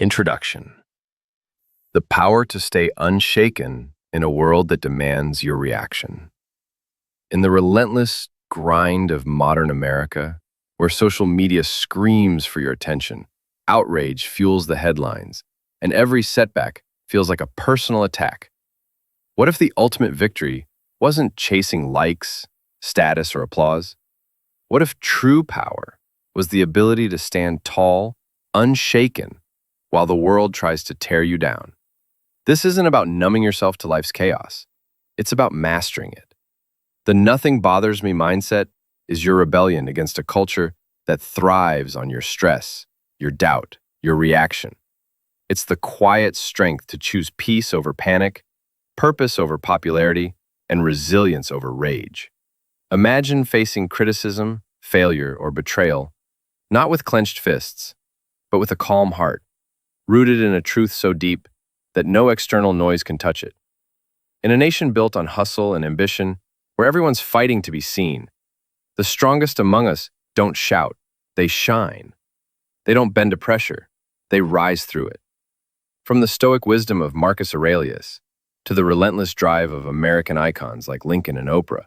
Introduction. The power to stay unshaken in a world that demands your reaction. In the relentless grind of modern America, where social media screams for your attention, outrage fuels the headlines, and every setback feels like a personal attack. What if the ultimate victory wasn't chasing likes, status, or applause? What if true power was the ability to stand tall, unshaken, while the world tries to tear you down? This isn't about numbing yourself to life's chaos. It's about mastering it. The nothing bothers me mindset is your rebellion against a culture that thrives on your stress, your doubt, your reaction. It's the quiet strength to choose peace over panic, purpose over popularity, and resilience over rage. Imagine facing criticism, failure, or betrayal, not with clenched fists, but with a calm heart, rooted in a truth so deep that no external noise can touch it. In a nation built on hustle and ambition, where everyone's fighting to be seen, the strongest among us don't shout, they shine. They don't bend to pressure, they rise through it. From the stoic wisdom of Marcus Aurelius to the relentless drive of American icons like Lincoln and Oprah,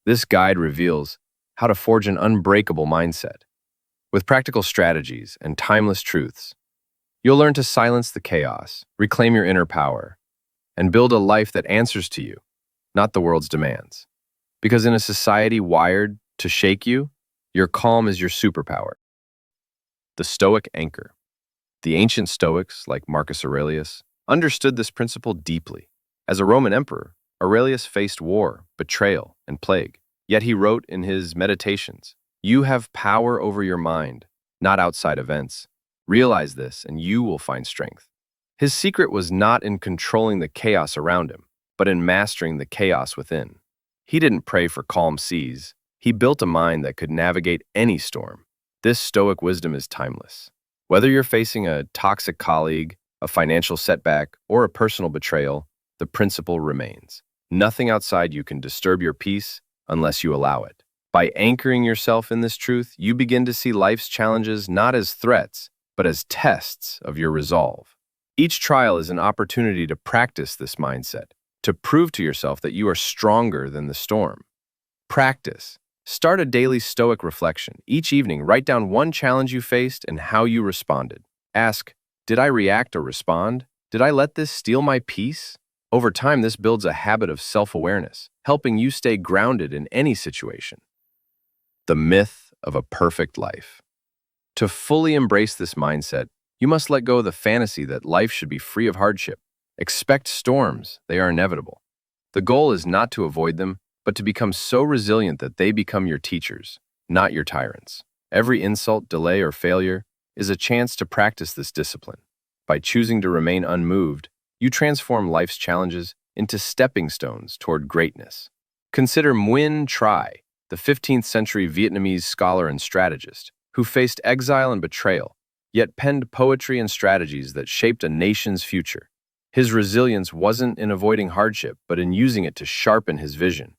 this guide reveals how to forge an unbreakable mindset. With practical strategies and timeless truths, you'll learn to silence the chaos, reclaim your inner power, and build a life that answers to you, not the world's demands. Because in a society wired to shake you, your calm is your superpower. The Stoic Anchor. The ancient Stoics, like Marcus Aurelius, understood this principle deeply. As a Roman emperor, Aurelius faced war, betrayal, and plague. Yet he wrote in his Meditations, "You have power over your mind, not outside events. Realize this, and you will find strength." His secret was not in controlling the chaos around him, but in mastering the chaos within. He didn't pray for calm seas. He built a mind that could navigate any storm. This stoic wisdom is timeless. Whether you're facing a toxic colleague, a financial setback, or a personal betrayal, the principle remains. Nothing outside you can disturb your peace unless you allow it. By anchoring yourself in this truth, you begin to see life's challenges not as threats, but as tests of your resolve. Each trial is an opportunity to practice this mindset, to prove to yourself that you are stronger than the storm. Practice. Start a daily stoic reflection. Each evening, write down one challenge you faced and how you responded. Ask, did I react or respond? Did I let this steal my peace? Over time, this builds a habit of self-awareness, helping you stay grounded in any situation. The myth of a perfect life. To fully embrace this mindset, you must let go of the fantasy that life should be free of hardship. Expect storms, they are inevitable. The goal is not to avoid them, but to become so resilient that they become your teachers, not your tyrants. Every insult, delay, or failure is a chance to practice this discipline. By choosing to remain unmoved, you transform life's challenges into stepping stones toward greatness. Consider Nguyen Tri, the 15th century Vietnamese scholar and strategist, who faced exile and betrayal, yet penned poetry and strategies that shaped a nation's future. His resilience wasn't in avoiding hardship, but in using it to sharpen his vision.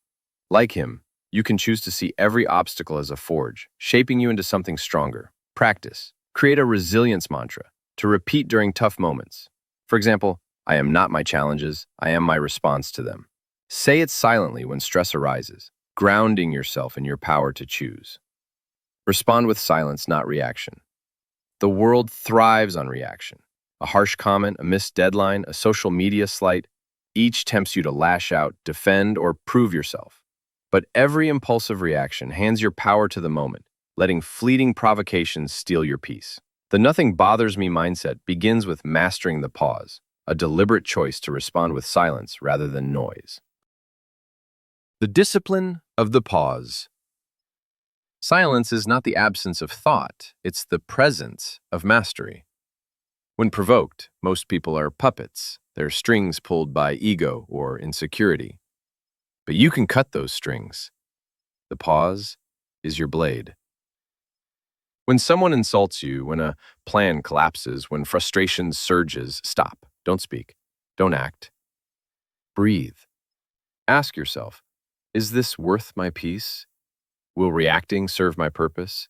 Like him, you can choose to see every obstacle as a forge, shaping you into something stronger. Practice. Create a resilience mantra to repeat during tough moments. For example, I am not my challenges, I am my response to them. Say it silently when stress arises, grounding yourself in your power to choose. Respond with silence, not reaction. The world thrives on reaction. A harsh comment, a missed deadline, a social media slight, each tempts you to lash out, defend, or prove yourself. But every impulsive reaction hands your power to the moment, letting fleeting provocations steal your peace. The nothing bothers me mindset begins with mastering the pause, a deliberate choice to respond with silence rather than noise. The discipline of the pause. Silence is not the absence of thought, it's the presence of mastery. When provoked, most people are puppets, their strings pulled by ego or insecurity. But you can cut those strings. The pause is your blade. When someone insults you, when a plan collapses, when frustration surges, stop. Don't speak. Don't act. Breathe. Ask yourself, is this worth my peace? Will reacting serve my purpose?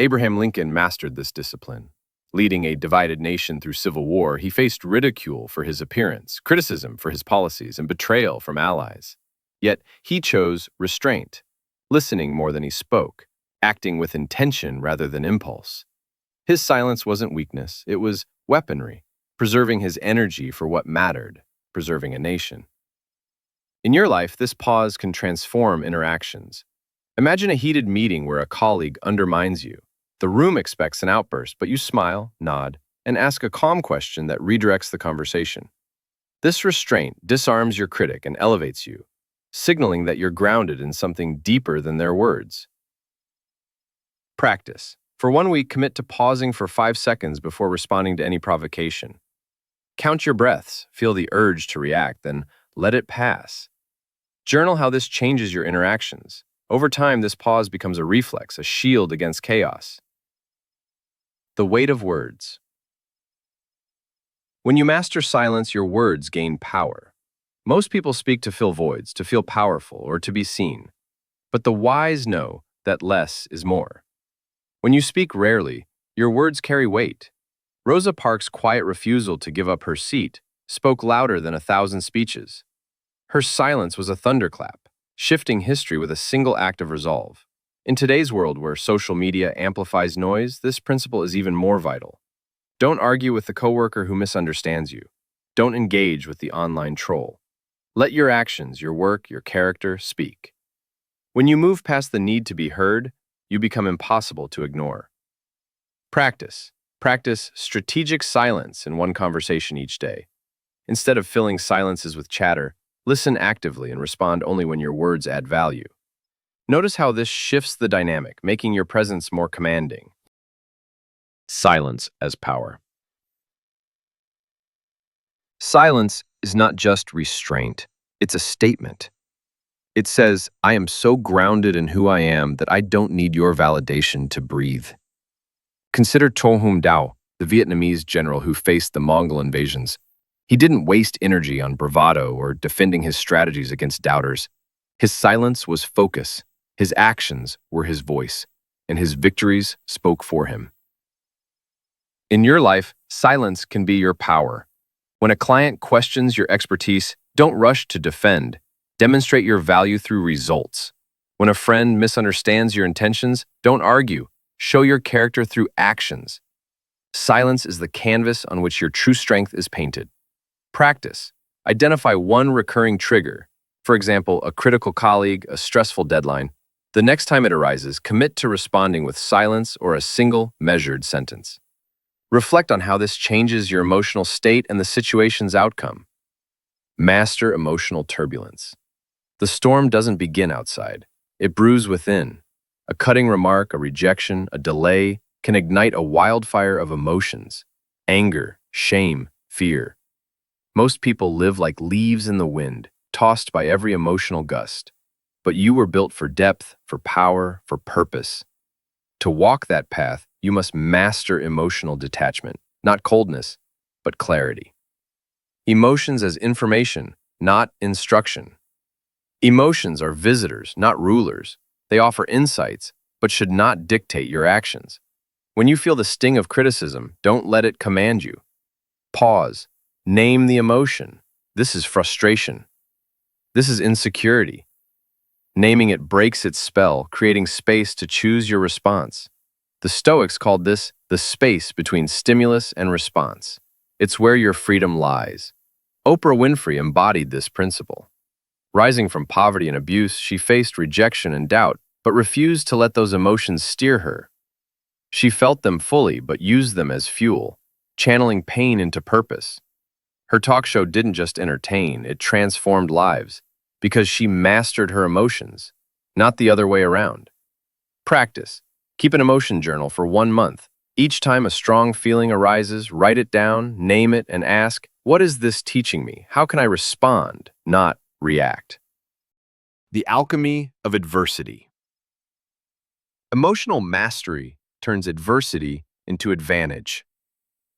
Abraham Lincoln mastered this discipline. Leading a divided nation through civil war, he faced ridicule for his appearance, criticism for his policies, and betrayal from allies. Yet he chose restraint, listening more than he spoke, acting with intention rather than impulse. His silence wasn't weakness, it was weaponry, preserving his energy for what mattered, preserving a nation. In your life, this pause can transform interactions. Imagine a heated meeting where a colleague undermines you. The room expects an outburst, but you smile, nod, and ask a calm question that redirects the conversation. This restraint disarms your critic and elevates you, signaling that you're grounded in something deeper than their words. Practice. For 1 week, commit to pausing for 5 seconds before responding to any provocation. Count your breaths, feel the urge to react, then let it pass. Journal how this changes your interactions. Over time, this pause becomes a reflex, a shield against chaos. The weight of words. When you master silence, your words gain power. Most people speak to fill voids, to feel powerful, or to be seen. But the wise know that less is more. When you speak rarely, your words carry weight. Rosa Parks' quiet refusal to give up her seat spoke louder than 1,000 speeches. Her silence was a thunderclap, shifting history with a single act of resolve. In today's world where social media amplifies noise, this principle is even more vital. Don't argue with the coworker who misunderstands you. Don't engage with the online troll. Let your actions, your work, your character speak. When you move past the need to be heard, you become impossible to ignore. Practice. Practice strategic silence in one conversation each day. Instead of filling silences with chatter, listen actively and respond only when your words add value. Notice how this shifts the dynamic, making your presence more commanding. Silence as power. Silence is not just restraint, it's a statement. It says, I am so grounded in who I am that I don't need your validation to breathe. Consider To Hung Dao, the Vietnamese general who faced the Mongol invasions. He didn't waste energy on bravado or defending his strategies against doubters. His silence was focus, his actions were his voice, and his victories spoke for him. In your life, silence can be your power. When a client questions your expertise, don't rush to defend. Demonstrate your value through results. When a friend misunderstands your intentions, don't argue. Show your character through actions. Silence is the canvas on which your true strength is painted. Practice. Identify one recurring trigger. For example, a critical colleague, a stressful deadline. The next time it arises, commit to responding with silence or a single, measured sentence. Reflect on how this changes your emotional state and the situation's outcome. Master emotional turbulence. The storm doesn't begin outside. It brews within. A cutting remark, a rejection, a delay can ignite a wildfire of emotions. Anger, shame, fear. Most people live like leaves in the wind, tossed by every emotional gust. But you were built for depth, for power, for purpose. To walk that path, you must master emotional detachment, not coldness, but clarity. Emotions as information, not instruction. Emotions are visitors, not rulers. They offer insights, but should not dictate your actions. When you feel the sting of criticism, don't let it command you. Pause. Name the emotion. This is frustration. This is insecurity. Naming it breaks its spell, creating space to choose your response. The Stoics called this the space between stimulus and response. It's where your freedom lies. Oprah Winfrey embodied this principle. Rising from poverty and abuse, she faced rejection and doubt, but refused to let those emotions steer her. She felt them fully, but used them as fuel, channeling pain into purpose. Her talk show didn't just entertain, it transformed lives, because she mastered her emotions, not the other way around. Practice. Keep an emotion journal for 1 month. Each time a strong feeling arises, write it down, name it, and ask, what is this teaching me? How can I respond, not react? The alchemy of adversity. Emotional mastery turns adversity into advantage.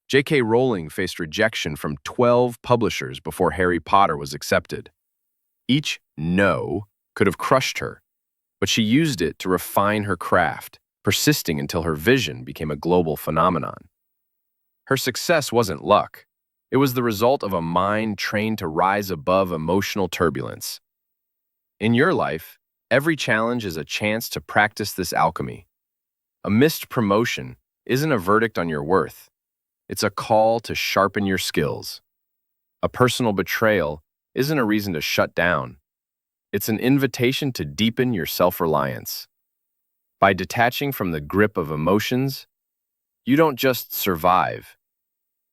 J.K. Rowling faced rejection from 12 publishers before Harry Potter was accepted. Each no could have crushed her, but she used it to refine her craft, persisting until her vision became a global phenomenon. Her success wasn't luck. It was the result of a mind trained to rise above emotional turbulence. In your life, every challenge is a chance to practice this alchemy. A missed promotion isn't a verdict on your worth. It's a call to sharpen your skills. A personal betrayal isn't a reason to shut down. It's an invitation to deepen your self-reliance. By detaching from the grip of emotions, you don't just survive,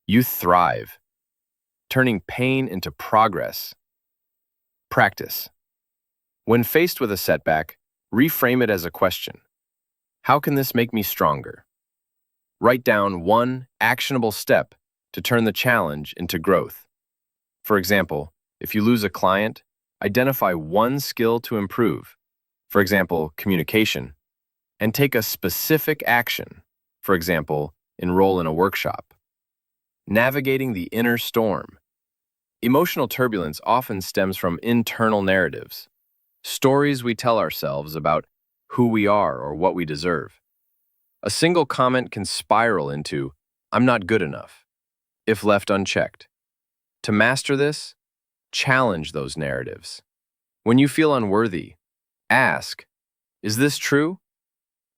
you thrive, turning pain into progress. Practice. When faced with a setback, reframe it as a question. How can this make me stronger? Write down one actionable step to turn the challenge into growth. For example, if you lose a client, identify one skill to improve, for example, communication, and take a specific action, for example, enroll in a workshop. Navigating the inner storm. Emotional turbulence often stems from internal narratives, stories we tell ourselves about who we are or what we deserve. A single comment can spiral into, "I'm not good enough," if left unchecked. To master this, challenge those narratives. When you feel unworthy, ask, "Is this true?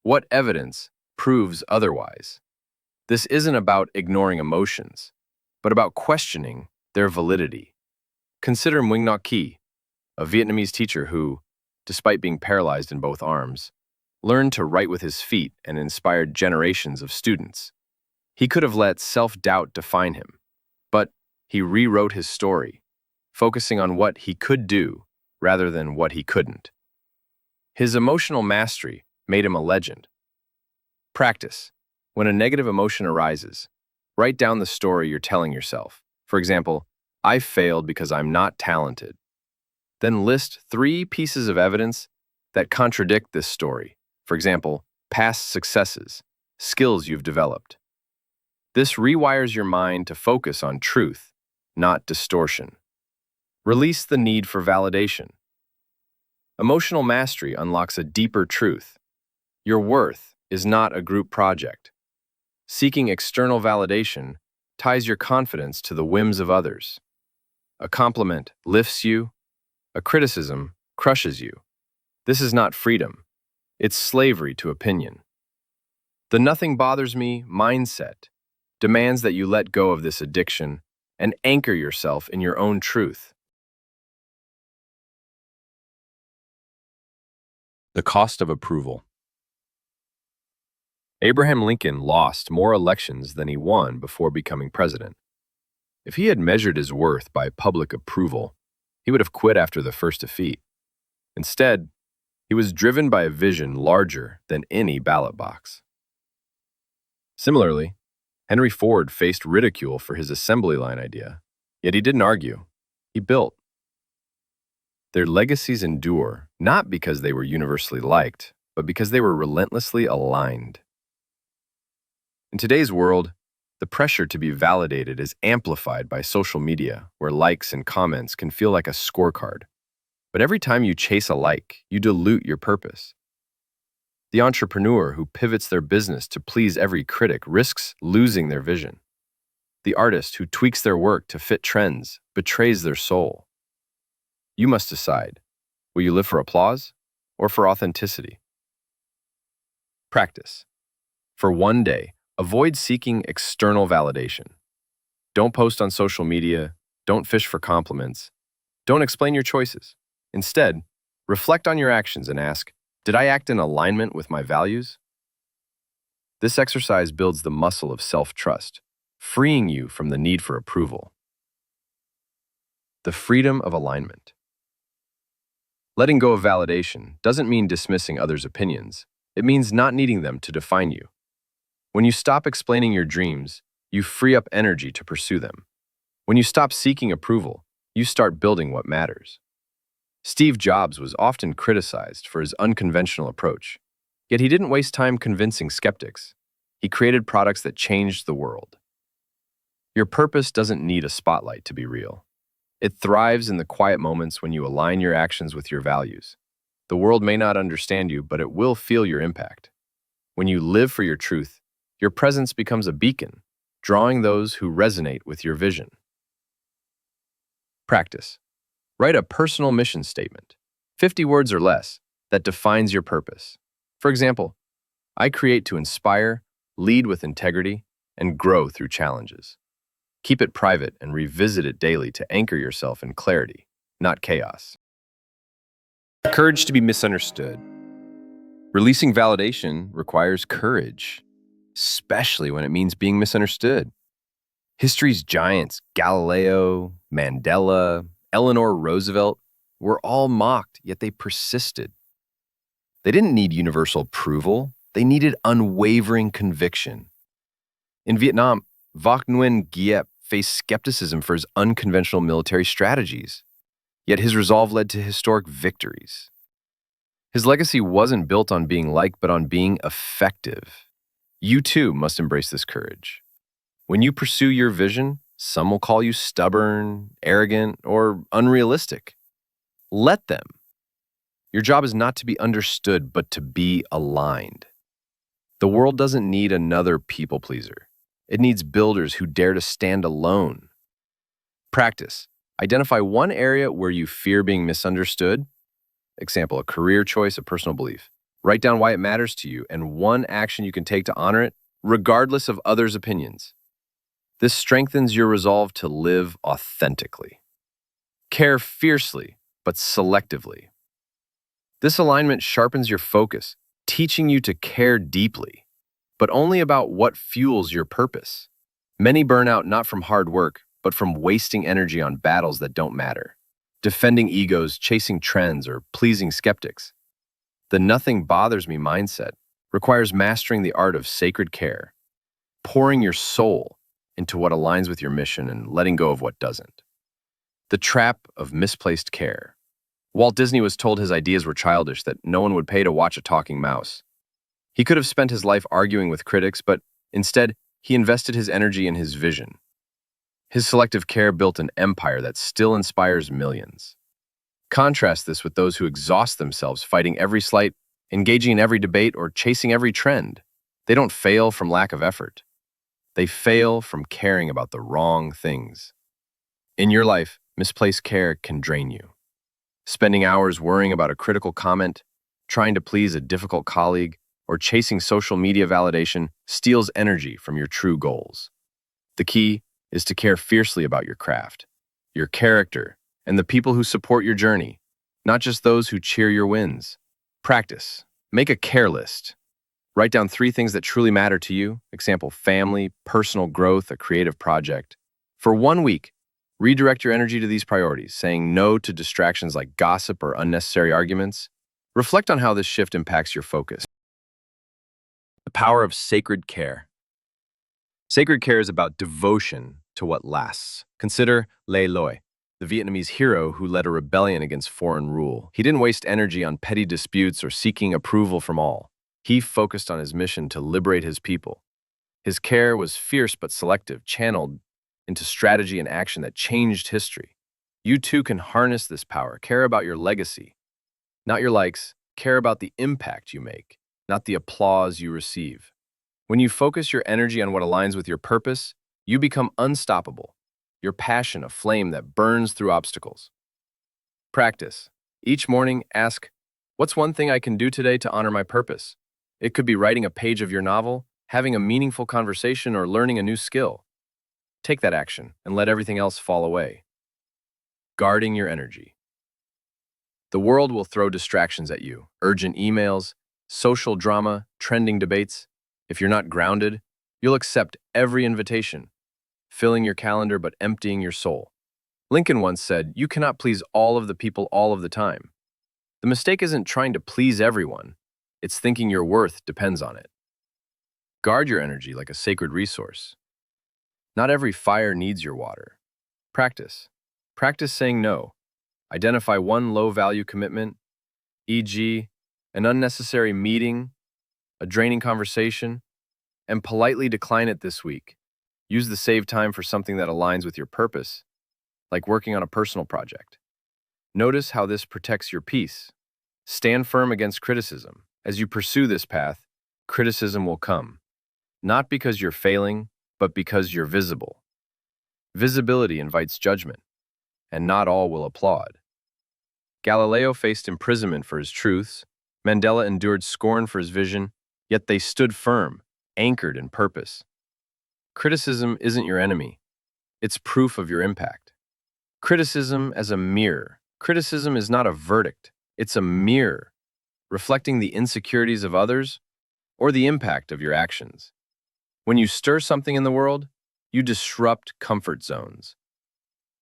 What evidence proves otherwise?" This isn't about ignoring emotions, but about questioning their validity. Consider Nguyen Ngoc Ki, a Vietnamese teacher who, despite being paralyzed in both arms, learned to write with his feet and inspired generations of students. He could have let self-doubt define him, but he rewrote his story, focusing on what he could do rather than what he couldn't. His emotional mastery made him a legend. Practice. When a negative emotion arises, write down the story you're telling yourself. For example, "I failed because I'm not talented." Then list 3 pieces of evidence that contradict this story. For example, past successes, skills you've developed. This rewires your mind to focus on truth, not distortion. Release the need for validation. Emotional mastery unlocks a deeper truth. Your worth is not a group project. Seeking external validation ties your confidence to the whims of others. A compliment lifts you, a criticism crushes you. This is not freedom. It's slavery to opinion. The "nothing bothers me" mindset demands that you let go of this addiction and anchor yourself in your own truth. The cost of approval. Abraham Lincoln lost more elections than he won before becoming president. If he had measured his worth by public approval, he would have quit after the first defeat. Instead, he was driven by a vision larger than any ballot box. Similarly, Henry Ford faced ridicule for his assembly line idea, yet he didn't argue. He built. Their legacies endure not because they were universally liked, but because they were relentlessly aligned. In today's world, the pressure to be validated is amplified by social media, where likes and comments can feel like a scorecard. But every time you chase a like, you dilute your purpose. The entrepreneur who pivots their business to please every critic risks losing their vision. The artist who tweaks their work to fit trends betrays their soul. You must decide, will you live for applause or for authenticity? Practice. For one day, avoid seeking external validation. Don't post on social media, don't fish for compliments, don't explain your choices. Instead, reflect on your actions and ask, did I act in alignment with my values? This exercise builds the muscle of self-trust, freeing you from the need for approval. The freedom of alignment. Letting go of validation doesn't mean dismissing others' opinions. It means not needing them to define you. When you stop explaining your dreams, you free up energy to pursue them. When you stop seeking approval, you start building what matters. Steve Jobs was often criticized for his unconventional approach, yet he didn't waste time convincing skeptics. He created products that changed the world. Your purpose doesn't need a spotlight to be real. It thrives in the quiet moments when you align your actions with your values. The world may not understand you, but it will feel your impact. When you live for your truth, your presence becomes a beacon, drawing those who resonate with your vision. Practice. Write a personal mission statement, 50 words or less, that defines your purpose. For example, I create to inspire, lead with integrity, and grow through challenges. Keep it private and revisit it daily to anchor yourself in clarity, not chaos. Courage to be misunderstood. Releasing validation requires courage, especially when it means being misunderstood. History's giants, Galileo, Mandela, Eleanor Roosevelt, were all mocked, yet they persisted. They didn't need universal approval, they needed unwavering conviction. In Vietnam, Voc Nguyen Giep faced skepticism for his unconventional military strategies, yet his resolve led to historic victories. His legacy wasn't built on being liked, but on being effective. You too must embrace this courage. When you pursue your vision, some will call you stubborn, arrogant, or unrealistic. Let them. Your job is not to be understood, but to be aligned. The world doesn't need another people pleaser. It needs builders who dare to stand alone. Practice. Identify one area where you fear being misunderstood. Example, a career choice, a personal belief. Write down why it matters to you and one action you can take to honor it, regardless of others' opinions. This strengthens your resolve to live authentically. Care fiercely, but selectively. This alignment sharpens your focus, teaching you to care deeply, but only about what fuels your purpose. Many burn out not from hard work, but from wasting energy on battles that don't matter, defending egos, chasing trends, or pleasing skeptics. The nothing bothers me mindset requires mastering the art of sacred care, pouring your soul into what aligns with your mission and letting go of what doesn't. The trap of misplaced care. Walt Disney was told his ideas were childish, that no one would pay to watch a talking mouse. He could have spent his life arguing with critics, but instead, he invested his energy in his vision. His selective care built an empire that still inspires millions. Contrast this with those who exhaust themselves fighting every slight, engaging in every debate, or chasing every trend. They don't fail from lack of effort. They fail from caring about the wrong things. In your life, misplaced care can drain you. Spending hours worrying about a critical comment, trying to please a difficult colleague, or chasing social media validation steals energy from your true goals. The key is to care fiercely about your craft, your character, and the people who support your journey, not just those who cheer your wins. Practice. Make a care list. Write down 3 things that truly matter to you. Example, family, personal growth, a creative project. For 1 week, redirect your energy to these priorities, saying no to distractions like gossip or unnecessary arguments. Reflect on how this shift impacts your focus. The power of sacred care. Sacred care is about devotion to what lasts. Consider Le Loi, the Vietnamese hero who led a rebellion against foreign rule. He didn't waste energy on petty disputes or seeking approval from all. He focused on his mission to liberate his people. His care was fierce but selective, channeled into strategy and action that changed history. You too can harness this power. Care about your legacy, not your likes. Care about the impact you make, not the applause you receive. When you focus your energy on what aligns with your purpose, you become unstoppable. Your passion, a flame that burns through obstacles. Practice. Each morning, ask, what's one thing I can do today to honor my purpose? It could be writing a page of your novel, having a meaningful conversation, or learning a new skill. Take that action and let everything else fall away. Guarding your energy. The world will throw distractions at you, urgent emails, social drama, trending debates. If you're not grounded, you'll accept every invitation, filling your calendar but emptying your soul. Lincoln once said, "You cannot please all of the people all of the time." The mistake isn't trying to please everyone, it's thinking your worth depends on it. Guard your energy like a sacred resource. Not every fire needs your water. Practice. Practice saying no. Identify one low-value commitment, e.g., an unnecessary meeting, a draining conversation, and politely decline it this week. Use the saved time for something that aligns with your purpose, like working on a personal project. Notice how this protects your peace. Stand firm against criticism. As you pursue this path, criticism will come. Not because you're failing, but because you're visible. Visibility invites judgment, and not all will applaud. Galileo faced imprisonment for his truths. Mandela endured scorn for his vision, yet they stood firm, anchored in purpose. Criticism isn't your enemy. It's proof of your impact. Criticism as a mirror. Criticism is not a verdict. It's a mirror, reflecting the insecurities of others or the impact of your actions. When you stir something in the world, you disrupt comfort zones.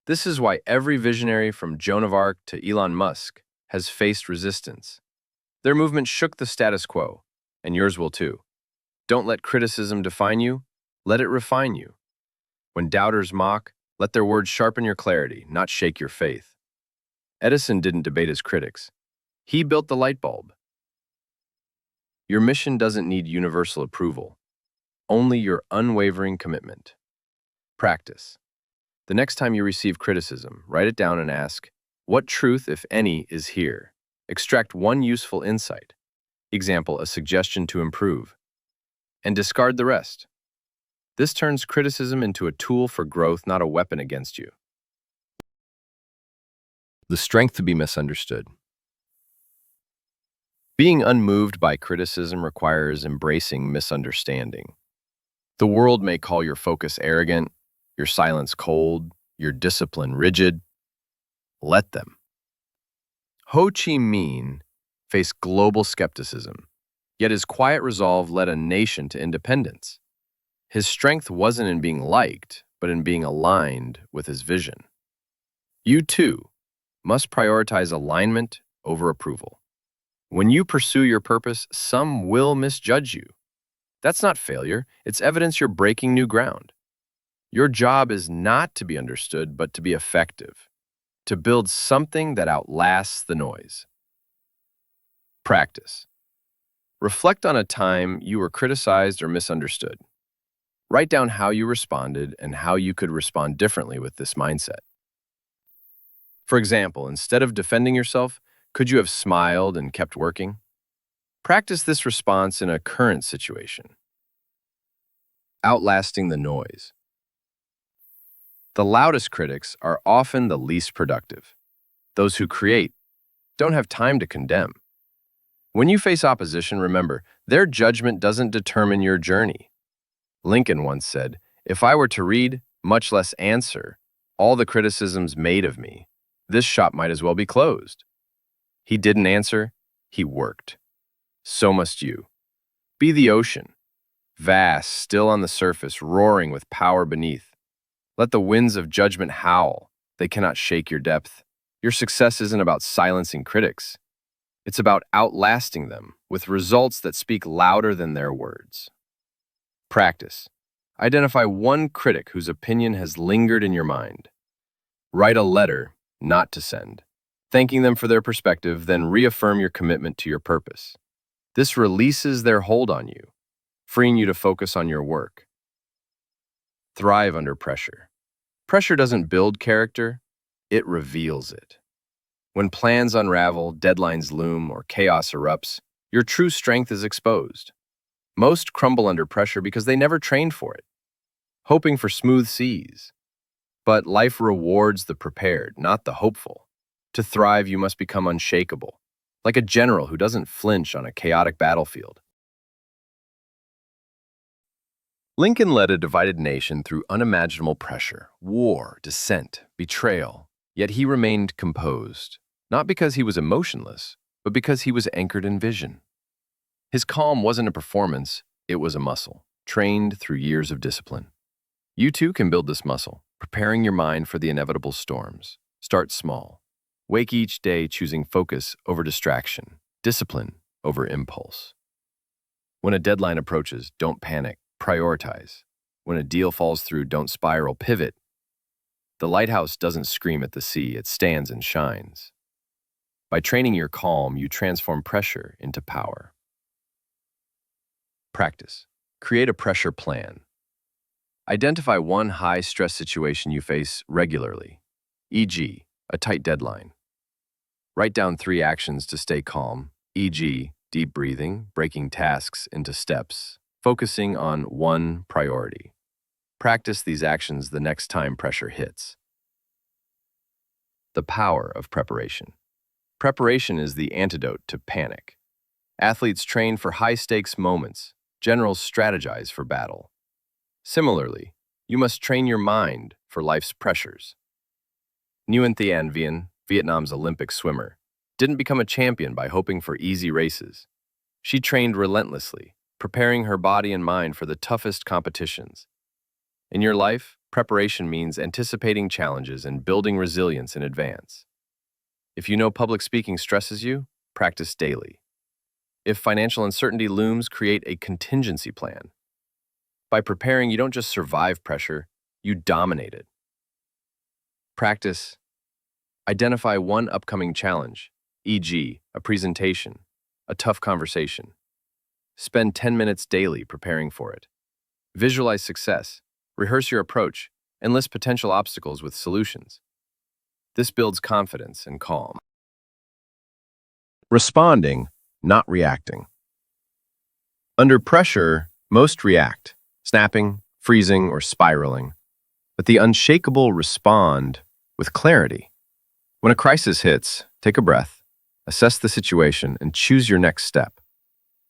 This is why every visionary from Joan of Arc to Elon Musk has faced resistance. Their movement shook the status quo, and yours will too. Don't let criticism define you, let it refine you. When doubters mock, let their words sharpen your clarity, not shake your faith. Edison didn't debate his critics. He built the light bulb. Your mission doesn't need universal approval, only your unwavering commitment. Practice. The next time you receive criticism, write it down and ask, what truth, if any, is here? Extract one useful insight. Example, a suggestion to improve. And discard the rest. This turns criticism into a tool for growth, not a weapon against you. The strength to be misunderstood. Being unmoved by criticism requires embracing misunderstanding. The world may call your focus arrogant, your silence cold, your discipline rigid. Let them. Ho Chi Minh faced global skepticism, yet his quiet resolve led a nation to independence. His strength wasn't in being liked, but in being aligned with his vision. You, too, must prioritize alignment over approval. When you pursue your purpose, some will misjudge you. That's not failure. It's evidence you're breaking new ground. Your job is not to be understood, but to be effective, to build something that outlasts the noise. Practice. Reflect on a time you were criticized or misunderstood. Write down how you responded and how you could respond differently with this mindset. For example, instead of defending yourself, could you have smiled and kept working? Practice this response in a current situation. Outlasting the noise. The loudest critics are often the least productive. Those who create don't have time to condemn. When you face opposition, remember, their judgment doesn't determine your journey. Lincoln once said, "If I were to read, much less answer, all the criticisms made of me, this shop might as well be closed." He didn't answer, he worked. So must you. Be the ocean, vast, still on the surface, roaring with power beneath. Let the winds of judgment howl. They cannot shake your depth. Your success isn't about silencing critics. It's about outlasting them with results that speak louder than their words. Practice. Identify one critic whose opinion has lingered in your mind. Write a letter, not to send, thanking them for their perspective, then reaffirm your commitment to your purpose. This releases their hold on you, freeing you to focus on your work. Thrive under pressure. Pressure doesn't build character, it reveals it. When plans unravel, deadlines loom, or chaos erupts, your true strength is exposed. Most crumble under pressure because they never trained for it, hoping for smooth seas. But life rewards the prepared, not the hopeful. To thrive, you must become unshakable, like a general who doesn't flinch on a chaotic battlefield. Lincoln led a divided nation through unimaginable pressure, war, dissent, betrayal, yet he remained composed, not because he was emotionless, but because he was anchored in vision. His calm wasn't a performance, it was a muscle, trained through years of discipline. You too can build this muscle, preparing your mind for the inevitable storms. Start small. Wake each day choosing focus over distraction, discipline over impulse. When a deadline approaches, don't panic, prioritize. When a deal falls through, don't spiral, pivot. The lighthouse doesn't scream at the sea, it stands and shines. By training your calm, you transform pressure into power. Practice. Create a pressure plan. Identify one high-stress situation you face regularly, e.g., a tight deadline. Write down 3 actions to stay calm, e.g., deep breathing, breaking tasks into steps, focusing on one priority. Practice these actions the next time pressure hits. The power of preparation. Preparation is the antidote to panic. Athletes train for high-stakes moments. Generals strategize for battle. Similarly, you must train your mind for life's pressures. Nguyen Thi Vien, Vietnam's Olympic swimmer, didn't become a champion by hoping for easy races. She trained relentlessly, preparing her body and mind for the toughest competitions. In your life, preparation means anticipating challenges and building resilience in advance. If you know public speaking stresses you, practice daily. If financial uncertainty looms, create a contingency plan. By preparing, you don't just survive pressure, you dominate it. Practice. Identify one upcoming challenge, e.g., a presentation, a tough conversation. Spend 10 minutes daily preparing for it. Visualize success, rehearse your approach, and list potential obstacles with solutions. This builds confidence and calm. Responding, not reacting. Under pressure, most react, snapping, freezing, or spiraling. But the unshakable respond with clarity. When a crisis hits, take a breath, assess the situation, and choose your next step.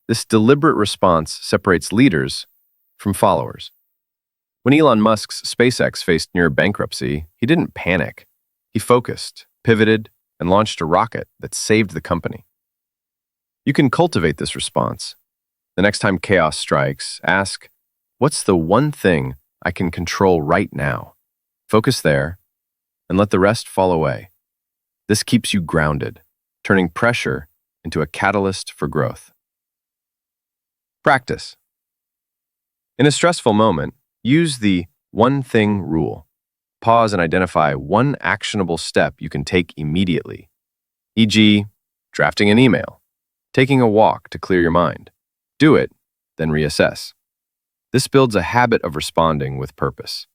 This deliberate response separates leaders from followers. When Elon Musk's SpaceX faced near bankruptcy, he didn't panic. He focused, pivoted, and launched a rocket that saved the company. You can cultivate this response. The next time chaos strikes, ask, what's the one thing I can control right now? Focus there, and let the rest fall away. This keeps you grounded, turning pressure into a catalyst for growth. Practice. In a stressful moment, use the one thing rule. Pause and identify one actionable step you can take immediately, e.g., drafting an email, taking a walk to clear your mind. Do it, then reassess. This builds a habit of responding with purpose.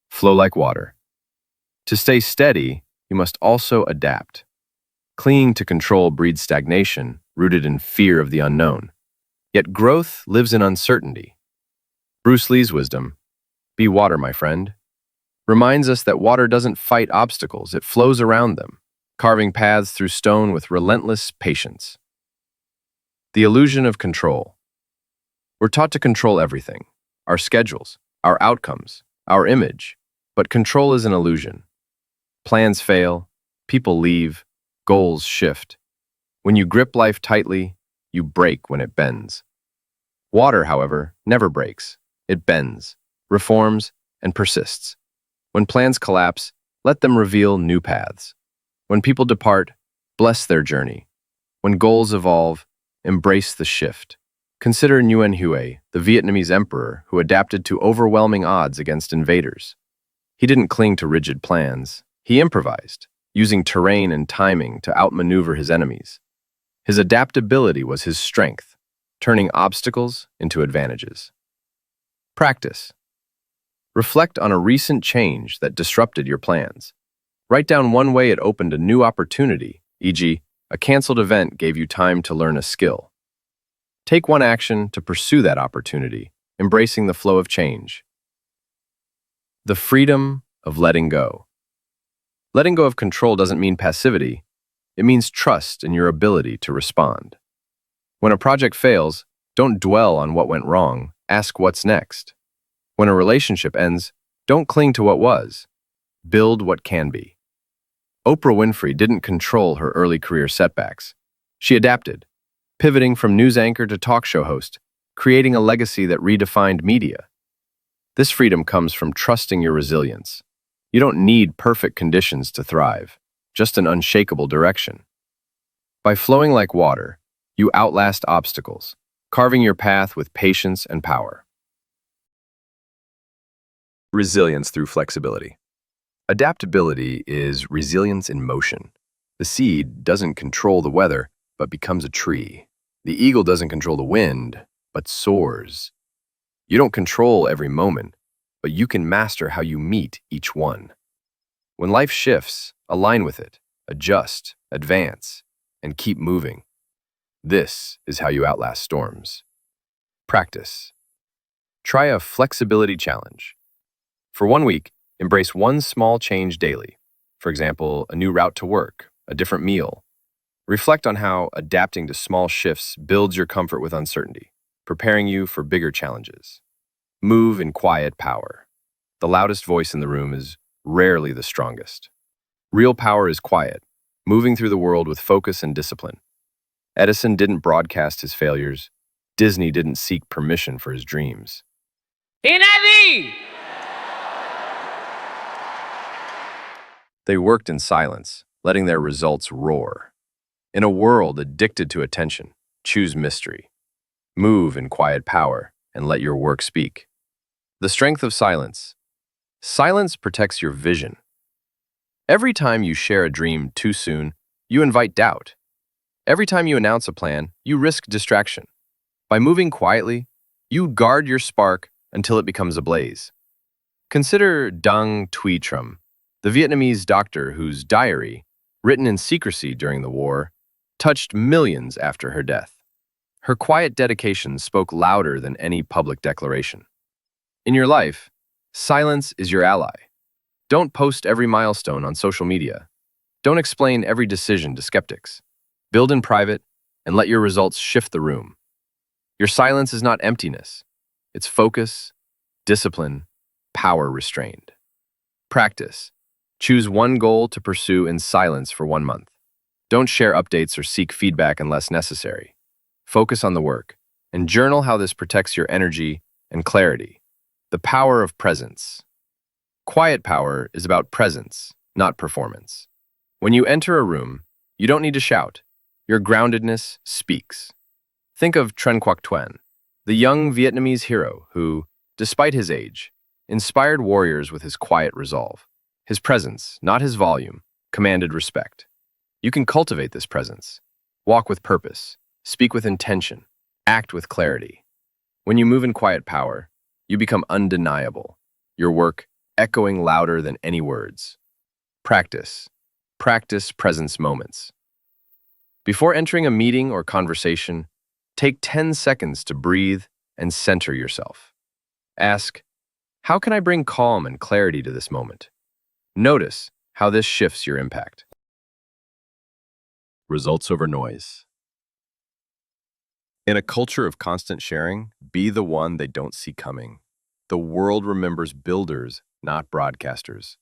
Flow like water. To stay steady, you must also adapt. Clinging to control breeds stagnation, rooted in fear of the unknown. Yet growth lives in uncertainty. Bruce Lee's wisdom, "Be water, my friend," reminds us that water doesn't fight obstacles, it flows around them, carving paths through stone with relentless patience. The illusion of control. We're taught to control everything, our schedules, our outcomes, our image, but control is an illusion. Plans fail, people leave, goals shift. When you grip life tightly, you break when it bends. Water, however, never breaks. It bends, reforms, and persists. When plans collapse, let them reveal new paths. When people depart, bless their journey. When goals evolve, embrace the shift. Consider Nguyen Hue, the Vietnamese emperor who adapted to overwhelming odds against invaders. He didn't cling to rigid plans. He improvised, using terrain and timing to outmaneuver his enemies. His adaptability was his strength, turning obstacles into advantages. Practice. Reflect on a recent change that disrupted your plans. Write down one way it opened a new opportunity, e.g., a canceled event gave you time to learn a skill. Take one action to pursue that opportunity, embracing the flow of change. The freedom of letting go. Letting go of control doesn't mean passivity. It means trust in your ability to respond. When a project fails, don't dwell on what went wrong. Ask what's next. When a relationship ends, don't cling to what was. Build what can be. Oprah Winfrey didn't control her early career setbacks. She adapted, pivoting from news anchor to talk show host, creating a legacy that redefined media. This freedom comes from trusting your resilience. You don't need perfect conditions to thrive, just an unshakable direction. By flowing like water, you outlast obstacles, carving your path with patience and power. Resilience through flexibility. Adaptability is resilience in motion. The seed doesn't control the weather, but becomes a tree. The eagle doesn't control the wind, but soars. You don't control every moment, but you can master how you meet each one. When life shifts, align with it, adjust, advance, and keep moving. This is how you outlast storms. Practice. Try a flexibility challenge. For 1 week, embrace one small change daily. For example, a new route to work, a different meal. Reflect on how adapting to small shifts builds your comfort with uncertainty, preparing you for bigger challenges. Move in quiet power. The loudest voice in the room is rarely the strongest. Real power is quiet, moving through the world with focus and discipline. Edison didn't broadcast his failures. Disney didn't seek permission for his dreams. They worked in silence, letting their results roar. In a world addicted to attention, choose mystery. Move in quiet power and let your work speak. The strength of silence. Silence protects your vision. Every time you share a dream too soon, you invite doubt. Every time you announce a plan, you risk distraction. By moving quietly, you guard your spark until it becomes a blaze. Consider Dang Thuy Trum, the Vietnamese doctor whose diary, written in secrecy during the war, touched millions after her death. Her quiet dedication spoke louder than any public declaration. In your life, silence is your ally. Don't post every milestone on social media. Don't explain every decision to skeptics. Build in private and let your results shift the room. Your silence is not emptiness. It's focus, discipline, power restrained. Practice. Choose one goal to pursue in silence for 1 month. Don't share updates or seek feedback unless necessary. Focus on the work and journal how this protects your energy and clarity. The power of presence. Quiet power is about presence, not performance. When you enter a room, you don't need to shout. Your groundedness speaks. Think of Tren Quoc Tuan, the young Vietnamese hero who, despite his age, inspired warriors with his quiet resolve. His presence, not his volume, commanded respect. You can cultivate this presence. Walk with purpose, speak with intention, act with clarity. When you move in quiet power, you become undeniable, your work echoing louder than any words. Practice. Practice presence moments. Before entering a meeting or conversation, take 10 seconds to breathe and center yourself. Ask, how can I bring calm and clarity to this moment? Notice how this shifts your impact. Results over noise. In a culture of constant sharing, be the one they don't see coming. The world remembers builders, not broadcasters.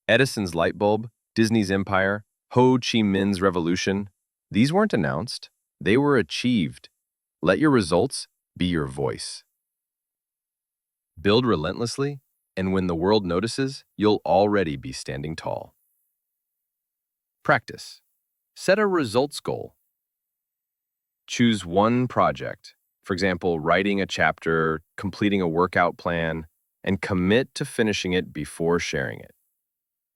Edison's light bulb, Disney's empire, Ho Chi Minh's revolution, these weren't announced, they were achieved. Let your results be your voice. Build relentlessly, and when the world notices, you'll already be standing tall. Practice. Set a results goal. Choose one project, for example, writing a chapter, completing a workout plan, and commit to finishing it before sharing it.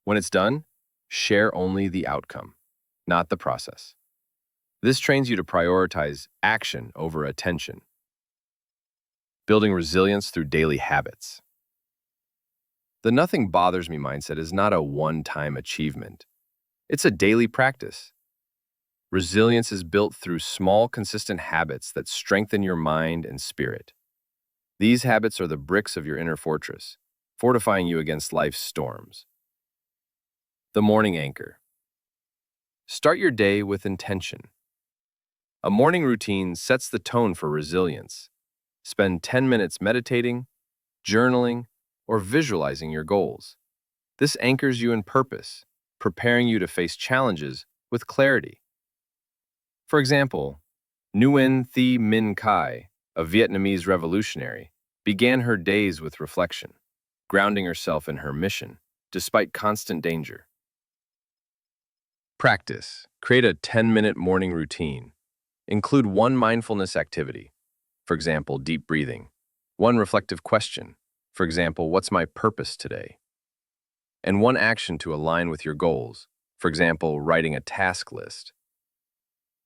When it's done, share only the outcome, not the process. This trains you to prioritize action over attention. Building resilience through daily habits. The nothing bothers me mindset is not a one-time achievement. It's a daily practice. Resilience is built through small, consistent habits that strengthen your mind and spirit. These habits are the bricks of your inner fortress, fortifying you against life's storms. The morning anchor. Start your day with intention. A morning routine sets the tone for resilience. Spend 10 minutes meditating, journaling, or visualizing your goals. This anchors you in purpose, preparing you to face challenges with clarity. For example, Nguyen Thi Minh Khai, a Vietnamese revolutionary, began her days with reflection, grounding herself in her mission, despite constant danger. Practice. Create a 10-minute morning routine. Include one mindfulness activity, for example, deep breathing, one reflective question, for example, what's my purpose today? And one action to align with your goals, for example, writing a task list.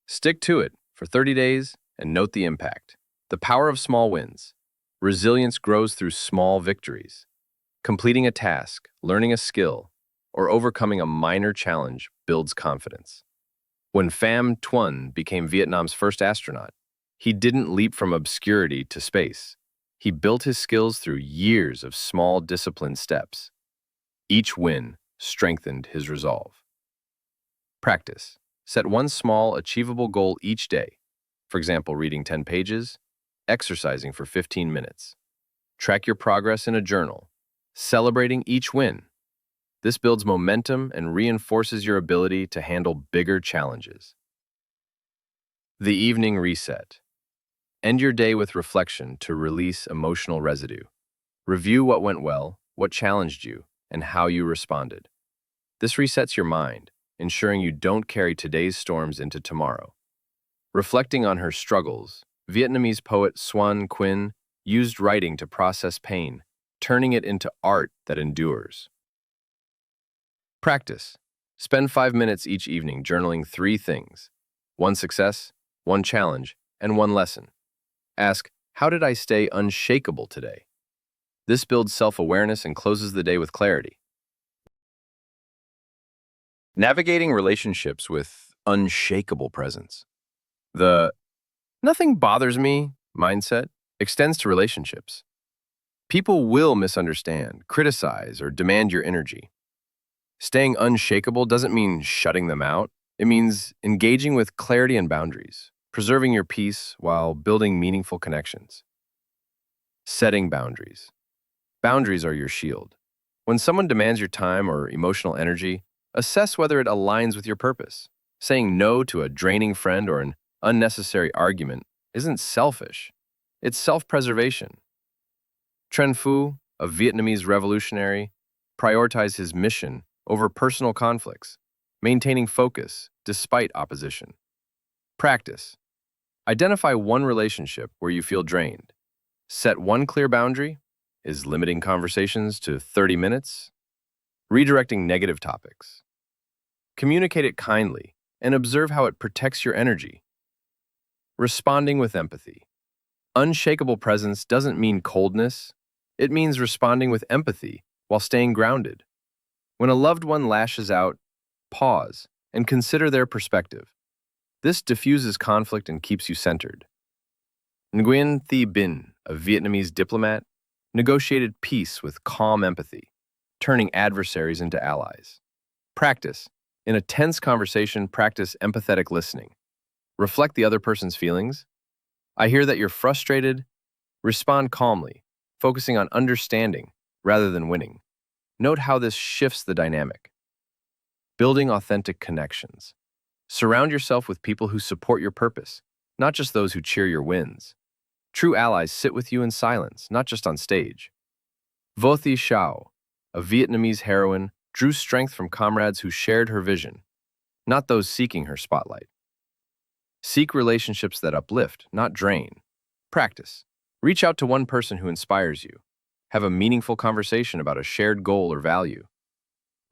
Stick to it for 30 days and note the impact. The power of small wins. Resilience grows through small victories. Completing a task, learning a skill, or overcoming a minor challenge builds confidence. When Pham Tuan became Vietnam's first astronaut, he didn't leap from obscurity to space. He built his skills through years of small, disciplined steps. Each win strengthened his resolve. Practice. Set one small, achievable goal each day. For example, reading 10 pages, exercising for 15 minutes. Track your progress in a journal, celebrating each win. This builds momentum and reinforces your ability to handle bigger challenges. The evening reset. End your day with reflection to release emotional residue. Review what went well, what challenged you, and how you responded. This resets your mind, ensuring you don't carry today's storms into tomorrow. Reflecting on her struggles, Vietnamese poet Xuan Quynh used writing to process pain, turning it into art that endures. Practice. Spend 5 minutes each evening journaling 3 things: one success, one challenge, and one lesson. Ask, how did I stay unshakable today? This builds self-awareness and closes the day with clarity. Navigating relationships with unshakable presence. The "nothing bothers me" mindset extends to relationships. People will misunderstand, criticize, or demand your energy. Staying unshakable doesn't mean shutting them out. It means engaging with clarity and boundaries, preserving your peace while building meaningful connections. Setting boundaries. Boundaries are your shield. When someone demands your time or emotional energy, assess whether it aligns with your purpose. Saying no to a draining friend or an unnecessary argument isn't selfish. It's self-preservation. Tran Phu, a Vietnamese revolutionary, prioritized his mission over personal conflicts, maintaining focus despite opposition. Practice. Identify one relationship where you feel drained. Set one clear boundary. Is limiting conversations to 30 minutes? Redirecting negative topics. Communicate it kindly and observe how it protects your energy. Responding with empathy. Unshakable presence doesn't mean coldness. It means responding with empathy while staying grounded. When a loved one lashes out, pause and consider their perspective. This diffuses conflict and keeps you centered. Nguyen Thi Binh, a Vietnamese diplomat, negotiated peace with calm empathy, turning adversaries into allies. Practice. In a tense conversation, practice empathetic listening. Reflect the other person's feelings. I hear that you're frustrated. Respond calmly, focusing on understanding rather than winning. Note how this shifts the dynamic. Building authentic connections. Surround yourself with people who support your purpose, not just those who cheer your wins. True allies sit with you in silence, not just on stage. Vo Thi Sao, a Vietnamese heroine, drew strength from comrades who shared her vision, not those seeking her spotlight. Seek relationships that uplift, not drain. Practice. Reach out to one person who inspires you. Have a meaningful conversation about a shared goal or value.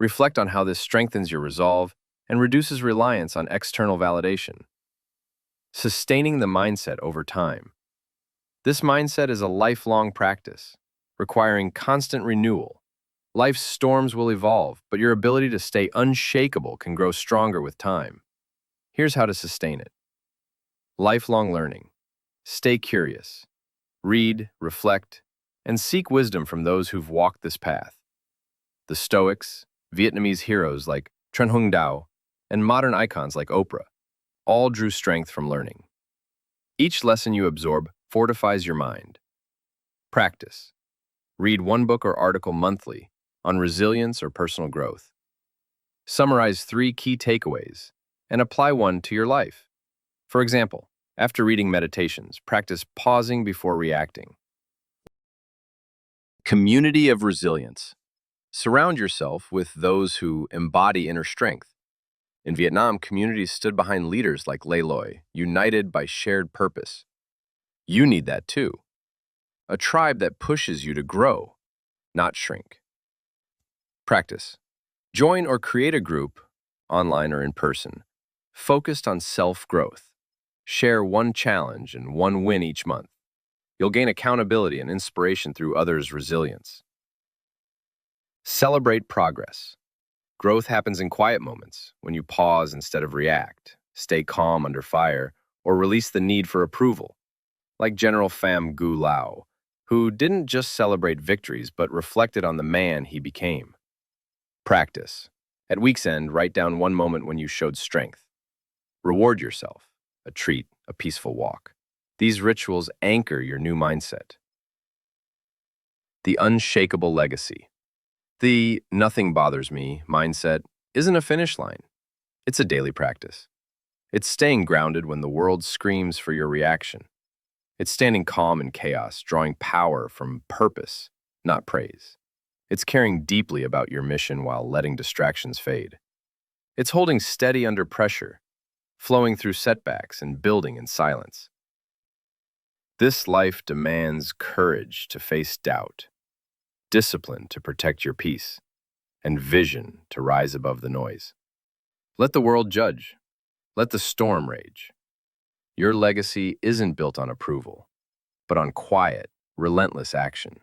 Reflect on how this strengthens your resolve and reduces reliance on external validation. Sustaining the mindset over time. This mindset is a lifelong practice, requiring constant renewal. Life's storms will evolve, but your ability to stay unshakable can grow stronger with time. Here's how to sustain it. Lifelong learning. Stay curious. Read, reflect, and seek wisdom from those who've walked this path. The Stoics, Vietnamese heroes like Trần Hưng Đạo, and modern icons like Oprah all drew strength from learning. Each lesson you absorb fortifies your mind. Practice. Read one book or article monthly on resilience or personal growth. Summarize 3 key takeaways and apply one to your life. For example, after reading Meditations, practice pausing before reacting. Community of resilience. Surround yourself with those who embody inner strength. In Vietnam, communities stood behind leaders like Lê Loi, united by shared purpose. You need that too. A tribe that pushes you to grow, not shrink. Practice. Join or create a group, online or in person, focused on self-growth. Share one challenge and one win each month. You'll gain accountability and inspiration through others' resilience. Celebrate progress. Growth happens in quiet moments, when you pause instead of react, stay calm under fire, or release the need for approval. Like General Pham Gu Lao, who didn't just celebrate victories but reflected on the man he became. Practice. At week's end, write down one moment when you showed strength. Reward yourself, a treat, a peaceful walk. These rituals anchor your new mindset. The unshakable legacy. The nothing bothers me mindset isn't a finish line. It's a daily practice. It's staying grounded when the world screams for your reaction. It's standing calm in chaos, drawing power from purpose, not praise. It's caring deeply about your mission while letting distractions fade. It's holding steady under pressure, flowing through setbacks and building in silence. This life demands courage to face doubt, discipline to protect your peace, and vision to rise above the noise. Let the world judge. Let the storm rage. Your legacy isn't built on approval, but on quiet, relentless action.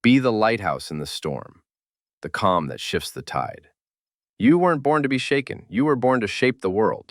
Be the lighthouse in the storm, the calm that shifts the tide. You weren't born to be shaken. You were born to shape the world.